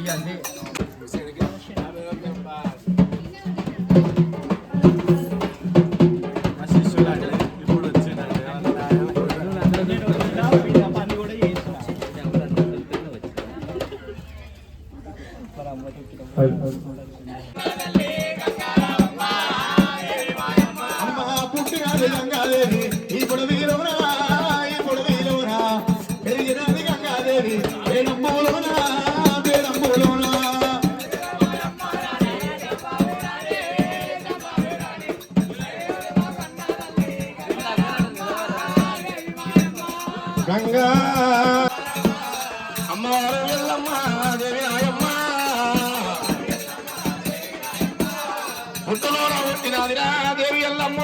ఇవన్నీ ఇప్పుడు వీరునా పెరిగినది గంగాదేవి పేరంబులోనా గంగా అమ్మవారు ఎల్లమ్మ దేవి ఆయమ్మ పుట్టలోన పుట్టినదిరా దేవి ఎల్లమ్మ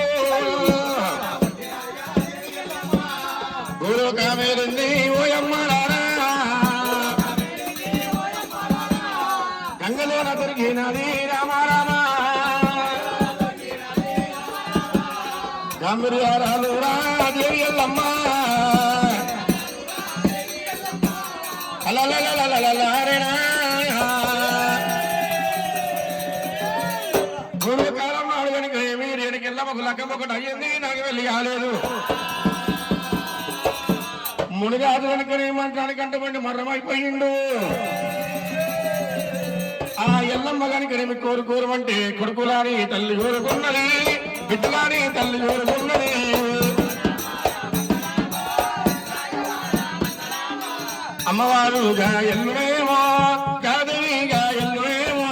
గురు కామేరుంది ఓయమ్మ గంగలోన దొరికినది రామారామ గంభీరాలు రా దేవి ఎల్లమ్మ గురుకాలం నాడు కనుక ఏమి రేణుకెళ్ళమ్మకు లగ్గం ఒకటి అయ్యింది నాకు వెళ్ళి కాలేదు మునిగాదు కనుక ఏమంటానికి అంటమండి మర్రమైపోయిండు ఆ ఎల్లమ్మ కనుక కోరుకోరమంటే కొడుకులాని తల్లి కోరుకున్నది బిడ్డలాని తల్లి కోరుకున్నది అమ్మవారుగా ఎల్లువేమో కాదేవిగా ఎల్లువేమో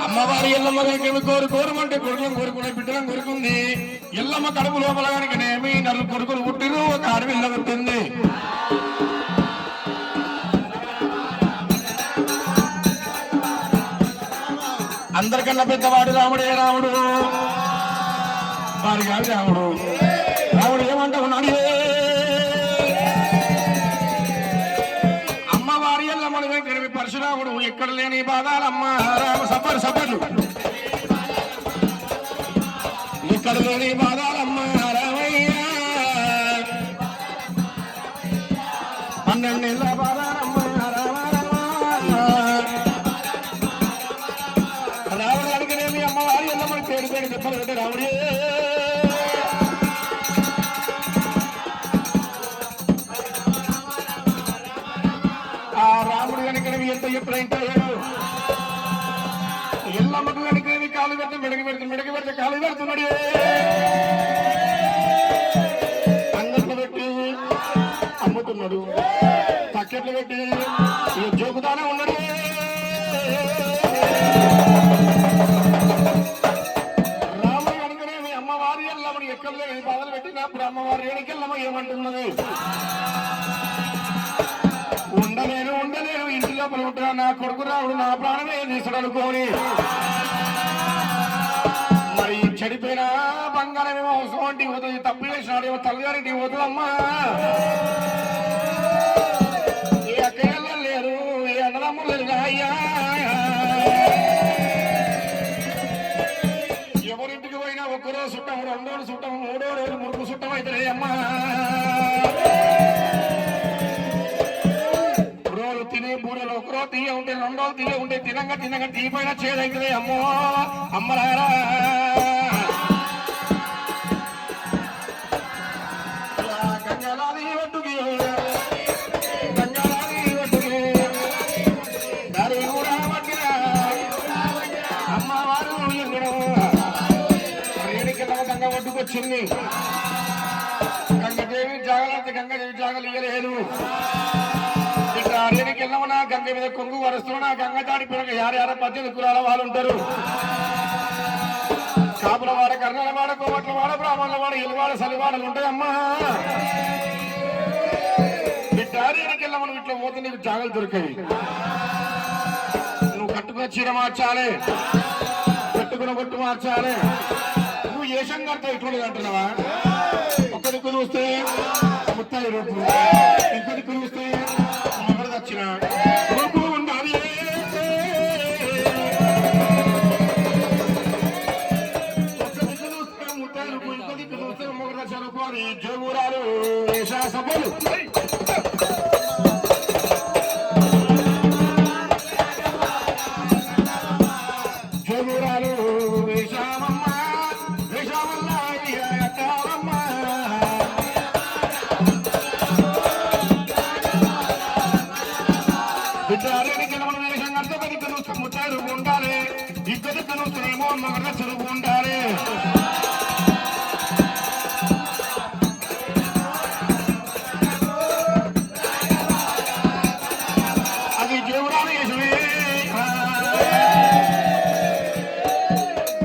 అమ్మవారు ఎల్లమ్మ కనుక కోరుకోరమంటే కొడుకులను కోరుకునే బిడ్డలను కోరుకుంది ఎల్లమ్మ కడుపు లోపల కనుకనేమి నలుగు కొడుకులు పుట్టిరు ఒక అడవిల్ల పుట్టింది అందరికన్నా పెద్దవాడు రాముడే రాముడు వారి కాదు రాముడు రాముడు ఏమంటా ఉన్నాడు అమ్మవారి ఎల్లమ్మని వెంకట పరశురాముడు ఎక్కడ లేని బాధాలమ్మ రామ సపర్లు ఇక్కడ లేని బాధాలమ్మ రామయ్య 12 నెలల బాధాలమ్మ రాముడు అడిగినేమి అమ్మవారి ఎల్లమ్మని పేరు చెప్పాలంటే రాముడే రాముడు కనుకనేవి ఎంత ఎప్పుడైతే ఎల్లమ్మకు కనుకనేవి కాలు పెడితే మెడకి పెడితే కాలు పెడుతున్నాడు అంగట్లు పెట్టి అమ్ముతున్నాడు పక్కెట్లు పెట్టి జోకుతానే ఉన్నాడు రాముడు కనుకనేవి అమ్మవారి ఎల్లమ్మని ఎక్కడ లేని బాధలు పెట్టినప్పుడు అమ్మవారి ఎనికెళ్ళమ్మ ఏమంటున్నది ఉండలేను ఇంటి లోపల ఉంటున్నా నా కొడుకు రావుడు నా ప్రాణమే తీసుడు అనుకోని మరి చెడిపోయిన బంగారమేమో అవసరం పోతుంది తప్పు చేసినాడేమో తల్లిగారింటికి పోతుందమ్మా ఏ అక్కయ్యలు లేరు ఏ అన్నదమ్ములు లేరు అయ్యా ఎవరింటికి పోయినా ఒక్కరోజు చుట్టం 2 రోజులు చుట్టం 3వ రోజు మురుకు చుట్టం అవుతుంది అమ్మా తినే బూడలు 1 రోజు తీయ ఉంటే 2 రోజులు తీయ ఉంటే తినంగా తీపైన చేదైతుంది అమ్మో అమ్మలారా గంగలాది ఒడ్డుకి దారి కూడా అమ్మవారు రేణుకెళ్ళమ్మ గంగ ఒడ్డుకొచ్చింది గంగదేవి జాగలు ఇయ్యలేదు రేణుకెళ్ళమన్నా గంగ మీద కొంగు వరుస్తున్నా గంగ దాడి పిల్లలు 18 కులాల వాళ్ళు ఉంటారు కాపులవాడ కర్ణలవాడ కోవట్లవాడ బ్రాహ్మణులవాడ ఇలువాడ సలివాడలు ఉంటాయమ్మా బిడ్డ రేణుకెళ్ళమని ఇట్లా పోతే నీకు జాగలు దొరికాయి నువ్వు కట్టుకున్న చీర మార్చాలి పెట్టుకున్న బొట్టు మార్చాలి నువ్వు ఏషం కడతావు ఇటువంటి అంటున్నావా ఒక్క దిక్కు చూస్తే 30 రూపాయలు ఇంకో దిక్కు చూస్తే వచ్చిన ఉండాలి జోగురాలు సభలు దిక్కును వస్తేనేమో మగడ చెరుపు ఉండాలి. అది దేవుడాలు వేసమే.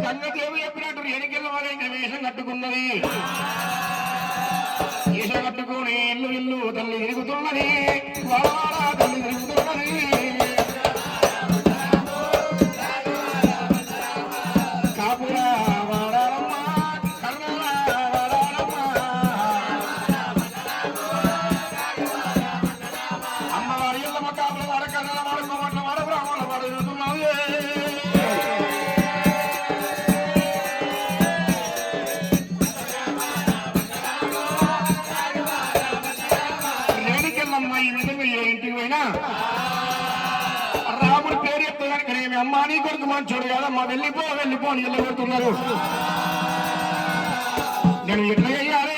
గంగదేవి చెప్పినట్టు ఎనికెళ్ళ వాళ్ళ ఇంకా వేషం కట్టుకున్నది. వేషం కట్టుకుని ఇల్లు ఇల్లు తల్లి తిరుగుతున్నది. వాడ తల్లి తిరుగుతున్నది. కాపురా వాడాలమ్మ కర్ణాల వాడాలమ్మ. అమ్మవారి ఇళ్ళమ్మ కాపుల వాడ కర్ణాల వాడ కోమట్ల వాడ బ్రాహ్మణ వాడ తిరుగుతున్నావు. ఈ విధంగా ఏ ఇంటికి పోయినా రాముడి పేరు చెప్తానికి నేను అమ్మా నీ కొడుకు మంచోడు కాదమ్మా వెళ్ళిపో వెళ్ళిపో అని వెళ్ళగొడుతున్నారు. నేను ఎట్లా చేయాలి?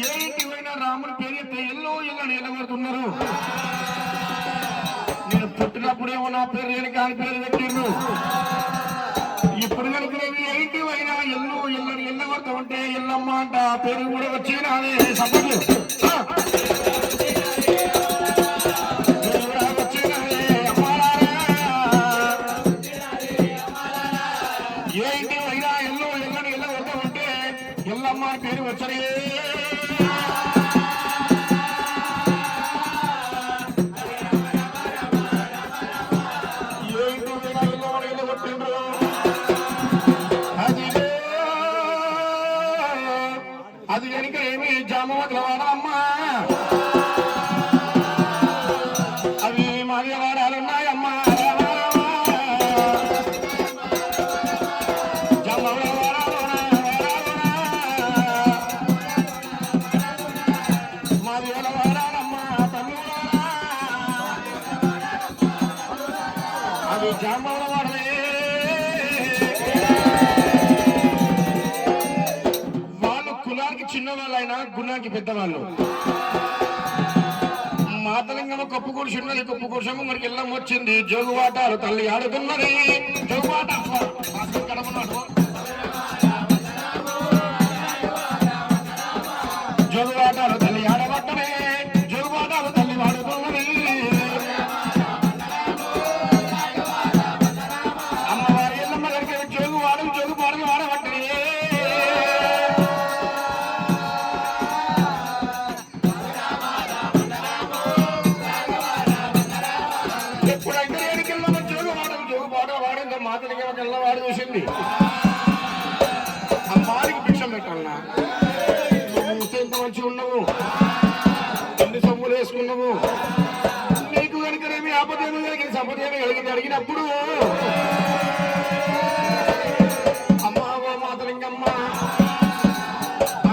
ఏ ఇంటికి పోయినా రాముడి పేరు చెప్తే ఎల్లో ఎల్లని వెళ్ళగొడుతున్నారు. నేను పుట్టినప్పుడేమో నా పేరు నేను కాని పేరు పెట్టిండ్రు. ఇప్పుడు కనుక ఏ ఇంటికి పోయినా ఎల్లు ఎల్లని ఎల్లగొడతా ఉంటే ఎల్లమ్మ అంట పేరు కూడా వచ్చిన అదే సపోర్ట్లు ఏ ఇంటికి పోయినా ఎల్లు ఎల్లని ఎల్లగొడతా ఉంటే ఎల్లమ్మ పేరు వచ్చే. ఏ ఇంటికి పోయినా ఎల్లమని ఎల్లగొట్టిండ్రు. అది కనుక ఏమి జామవట్ల వాడమ్మా. అవి మాదిగ వాడాలున్నాయమ్మా. జామవల మాదిగల వాడాలమ్మా తల్లి. అవి జామవల వాడలే. కులానికి చిన్నవాళ్ళైనా గుణానికి పెద్దవాళ్ళు. మాతలింగమ్మ కప్పు కూర్చున్నది. కప్పు కూర్చొని మనకి ఎల్లం వచ్చింది. జోగువాటాలు తల్లి ఆడుతున్నది. జోగువాట జోగువాటాలు తల్లి ఆడబట్టనే. జోగువాటాలు తల్లి ఆడుతున్నది. అమ్మవారి ఎల్లమ్మ దగ్గర జోగు వాడలు జోగు పాటలు ఆడబట్టనే. మాతలికి ఒక వాడు చూసింది. అమ్మానికి భిక్షం పెట్టాలన్నా చూస్తే ఎంత మంచిగా ఉన్నావు, ఎన్ని సొమ్ములు వేసుకున్నావు, నీకు కనుకనేమి ఆపదేమి కలిగింది సంపదేమి కలిగింది అడిగినప్పుడు అమ్మా ఓ మాతలింగమ్మ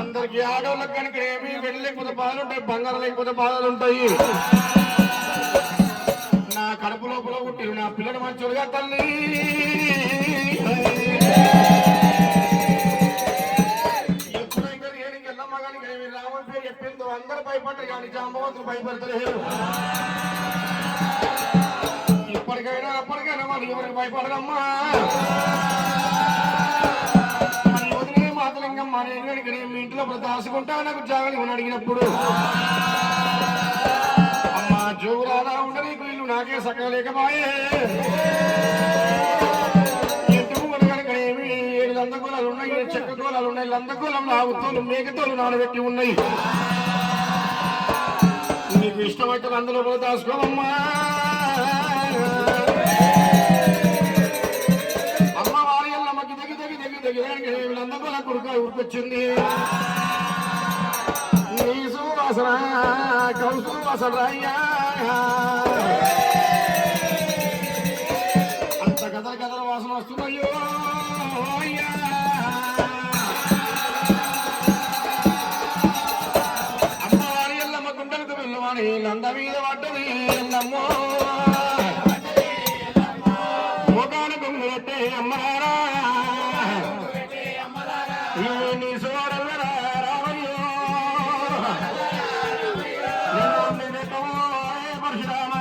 అందరికి ఆడవాళ్ళకి కనుకనేమి వెళ్ళి లేకపోతే బాధలు ఉంటాయి, బంగారం లేకపోతే బాధలు ఉంటాయి. నా కడుపు లోపల పుట్టి నా పిల్లలు మంచోడుగా తల్లి. ఎప్పుడైనా వెళ్ళమ్మ కానీ రాముడి పేరు చెప్పిందో అందరూ భయపడ్డారు కానీ జాంబవంతులు భయపడతలేరు. ఇప్పటికైనా అప్పటికైనా వాళ్ళు ఎవరికి భయపడరమ్మా. వదిలే మాతలింగమ్మ నేను మీ ఇంట్లో దాచుకుంటా నాకు జాగ్రత్త అడిగినప్పుడు అమ్మా జోగురాలా ఉండని వీళ్ళు నాకే సక్కలేకపాయే. ఎందుకు కనుకనేమి 7 లందగోళాలు ఉన్నాయి, 7 చెక్క గోళాలు ఉన్నాయి. లందగోళంలో ఆవుతోలు మేకతోలు నానబెట్టి ఉన్నాయి. నీకు ఇష్టమైతే అందులో కూడా దాచుకోవమ్మా. అమ్మవారి ఎల్లమ్మకి దగ్గర లందగోళ కొడుకు ఉరికొచ్చింది. వాసన కౌసు వాసన రాయ్యా అంత కథల వాసన వస్తున్నాయో. అమ్మవారి ఎల్లమ్మ గుండెలకు వెళ్ళమని నంద మీద పడ్డది ఎల్లమ్మో. మొగాను కొంగు పెట్టే అమ్మరారా నీ సోడల్లరా రావయ్యో. పరశురామ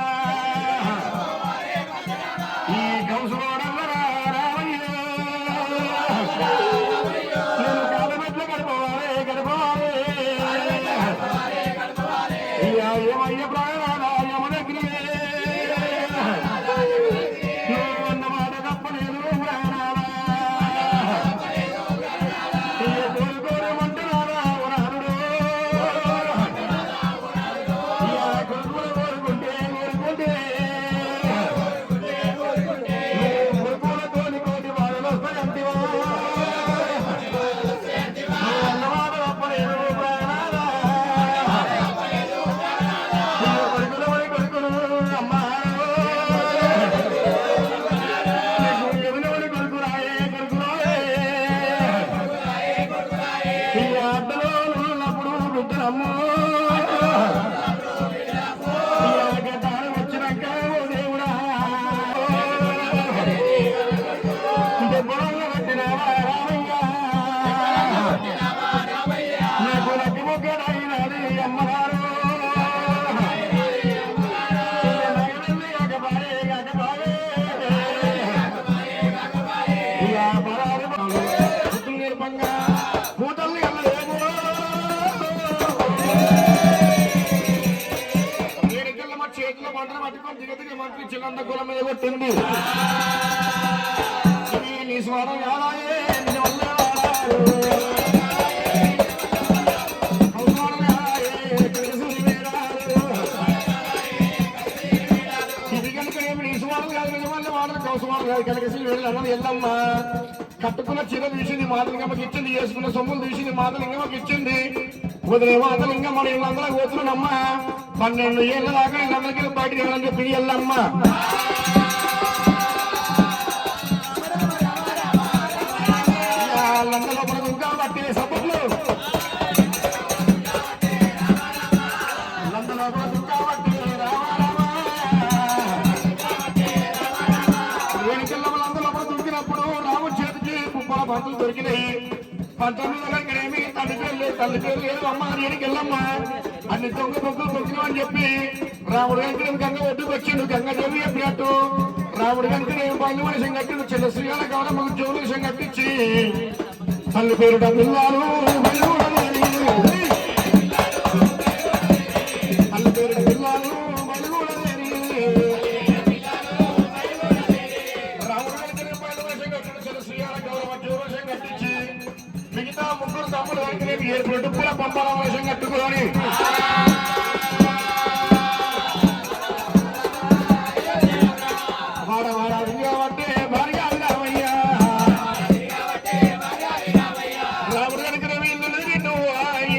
పూతల్ని ఎల్లలేమో ఏడుకెళ్ళ మా చేతిలో మంటలు పట్టుకొని దిగదిగా మంత్రి చిన్నంత కులం మీద కొట్టింది నీ స్వరం యాదాయే నీ వల్ల ఎల్లమ్మ కట్టుకున్న చీర తీసింది మాటలు ఇంకమ్మకి ఇచ్చింది వేసుకున్న సొమ్ములు తీసింది మాటలు ఇంకమ్మకి ఇచ్చింది వదిలే మాటలు ఇంకా మన ఇళ్ళందరూ పోతున్నానమ్మ 12 ఏళ్ళ దాకా వీళ్ళందరికీ బయటికి వెళ్ళని చెప్పి ఎల్లమ్మ వాళ్ళందరూ లోపల ఇంకా పట్టే సబ్బులు పంతులు దొరికినాయి 19 తల్లి పేరు లేదు అమ్మ నేనికి వెళ్ళమ్మా అన్ని దొంగ బొగ్గులు దొరికినావు అని చెప్పి రాముడు వెంకటేం గంగ ఒడ్డుకు వచ్చిండు గంగదేవి చెప్పినట్టు రాముడు వెంకటేం పళ్ళు మనిషం కట్టిండు చిన్న శ్రీగాల గౌరమ్మకు జోలు విషయం కట్టించి తల్లి పేరు డబ్బుల్లాలు తల్లి పేరు డబ్బుల్లాలు మిగతా ముగ్గురు తమ్ముడు వెంకటేమి 7 డుప్పుల పంపాల వేషం కట్టుకొని వాడవాడంటే భార్య రామయ్యా రాముడు వెంకటేమి ఇల్లు నువ్వు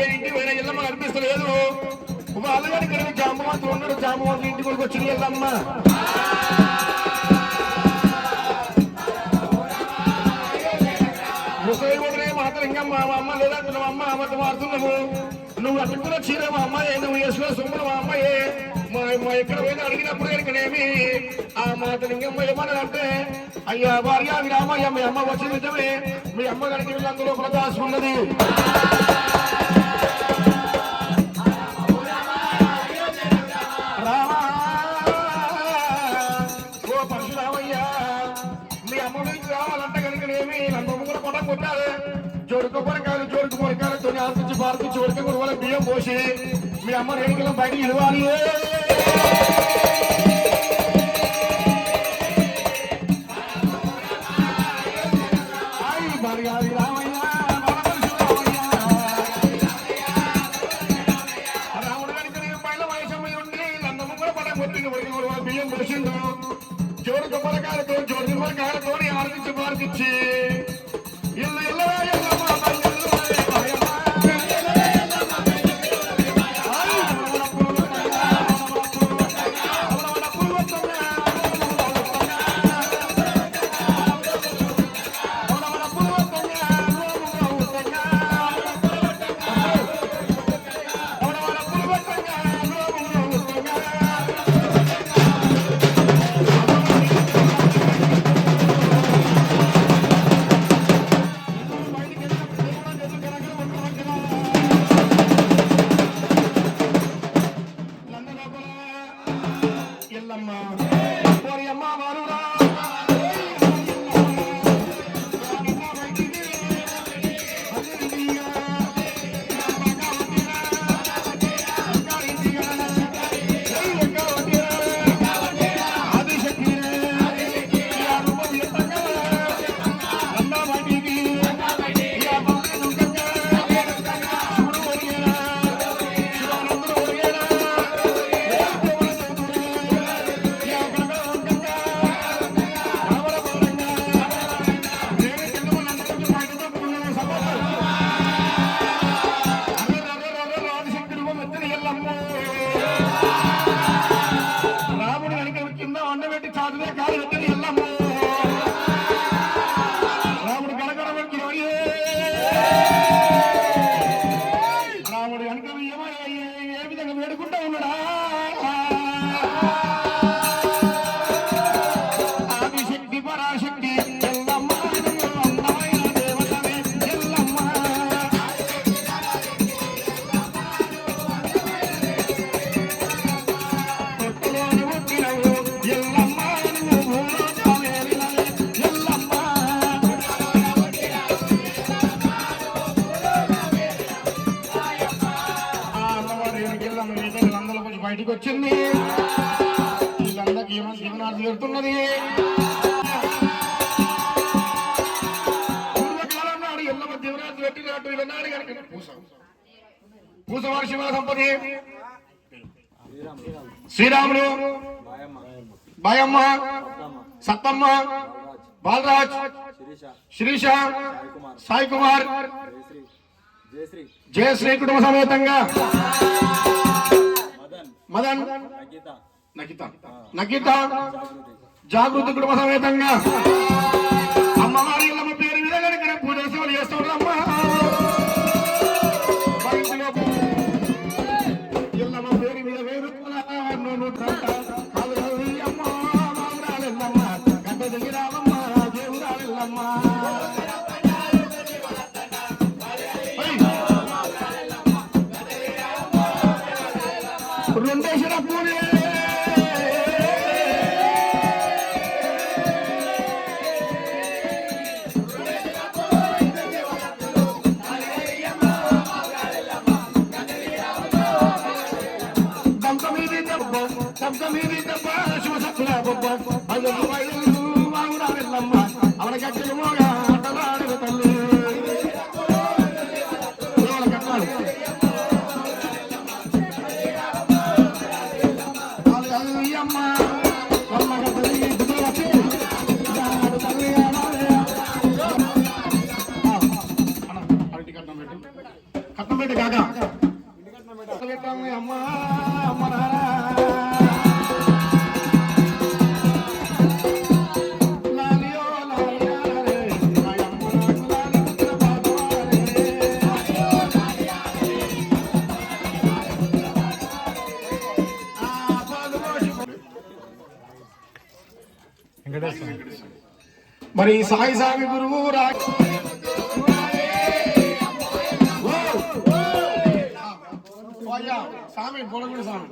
ఇంటి పోయిన ఎల్లమ్మ కనిపిస్తలేదు వాళ్ళ వెంకటేమి జాంబవంతులు ఉన్నాడు జాంబవంతులు ఇంటి కొడుకు వచ్చింది ఎల్లమ్మ మా అమ్మ లేదా నువ్వు అమ్మ అబద్ధం ఆడుతున్నావు నువ్వు అట్టుకున్న చీర మా అమ్మాయి నువ్వు వేసుకున్న సొమ్ములు మా అమ్మాయి మా ఎక్కడ పోయినా అడిగినప్పుడు కనుకనేమి ఆ మాట లింగమ్మ ఏమన్నాడంటే అయ్యా భార్య రామయ్య మీ అమ్మ వచ్చి నిజమే మీ అమ్మ కనుక వీళ్ళందరూ ప్రకాశం ఉన్నది రామా ఓ పరశురామయ్యా మీ అమ్మ నుంచి రావాలంటే కనుకనేమి నన్ను కూడా పొట్టం కొట్టాలి జోడుకు పొరకాయలతో ఆర్పించి పార్పించి ఉడక కూడా బియ్యం పోసి మీ అమ్మ రేణుకలం బయటికి ఇవ్వాలి రాముడు కనుక పైన వయసు మీద ఉండి నన్ను కూడా పడ కొట్టింది ఉడక కూడా బియ్యం పోసిండు జోడుకు పొరకాయలతో ఆర్పించి పార్పించి ఇల్లు ఇల్లు బయటికి వచ్చింది. వీళ్ళందరికీ జీవనాలు తీరుతున్నది. పూర్వకాలం నాడు ఎల్లమ్మ జీవనాలు పెట్టినట్టు వీళ్ళన్నాడు కనుక పూసవారి శివ సంపతి శ్రీరాములు, బాయమ్మ, సత్తమ్మ, బాలరాజ్, శిరీష, సాయి కుమార్, జయశ్రీ కుటుంబ సమేతంగా మదన్, నకిత, జాగృతి కుటుంబ సమేతంగా అమ్మవారి ఇళ్ళమ్మ పేరు మీద కనుక పూజ సేవలు చేస్తున్నారమ్మా. ఇళ్ళమ్మ పేరు మీద వేరు గడ్డ దిగిరావమ్మ దేవురాలెల్లమ్మ. రెండేసిన పూజ ಅವನ ಕಟ್ಟಿಗೆ ಮೋಗ ಆಟಲಾಡುವ ತಲ್ಲಿ ಅಮ್ಮ కట్నం పెట్టి కాక అమ్మ అమ్మ నారా మరి సాయి స్వామి గురువు స్వామి బోడగుడి స్వామి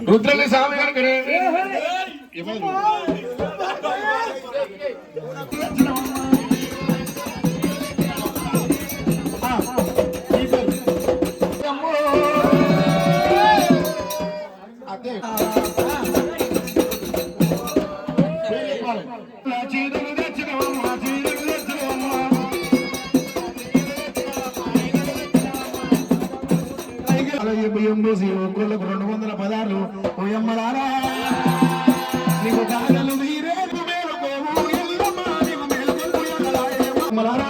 రుద్రలి స్వామి గారు బియ్యం పోసి ఒక్కళ్ళకు 216 పోయమ్మలారా నీకు కాగలు మీరే మేలుకోమలారా.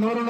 నూరు